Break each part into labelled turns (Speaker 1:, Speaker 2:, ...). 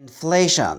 Speaker 1: inflation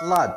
Speaker 1: flood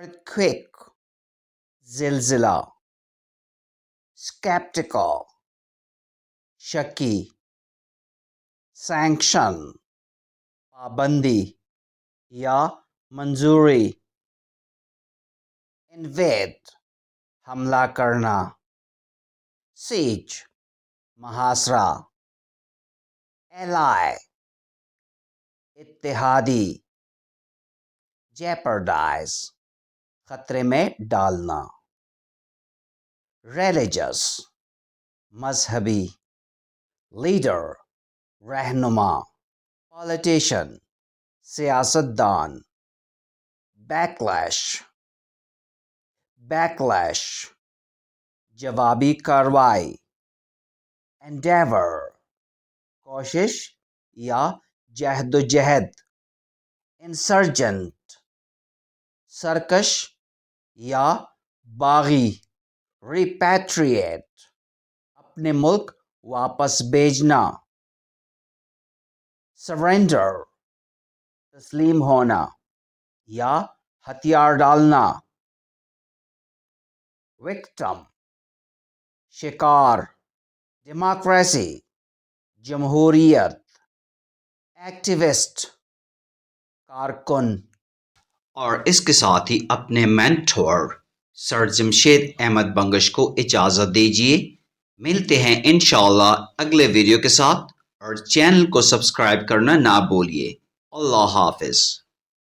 Speaker 1: earthquake زلزلہ, skeptical شکی, sanction پابندی یا منظوری, invade حملہ کرنا, siege محاصرہ, ally اتحادی, jeopardize خطرے میں ڈالنا, religious مذہبی, leader رہنما, politician سیاستدان, backlash جوابی کارروائی, endeavor کوشش یا جہد و جہد, insurgent سرکش یا باغی, repatriate اپنے ملک واپس بھیجنا, surrender تسلیم ہونا یا ہتھیار ڈالنا, victim شکار, democracy جمہوریت, activist کارکن. اور اس کے ساتھ ہی اپنے مینٹور سر جمشید احمد بنگش کو اجازت دیجیے. ملتے ہیں انشاءاللہ اگلے ویڈیو کے ساتھ, اور چینل کو سبسکرائب کرنا نہ بھولیے. اللہ حافظ.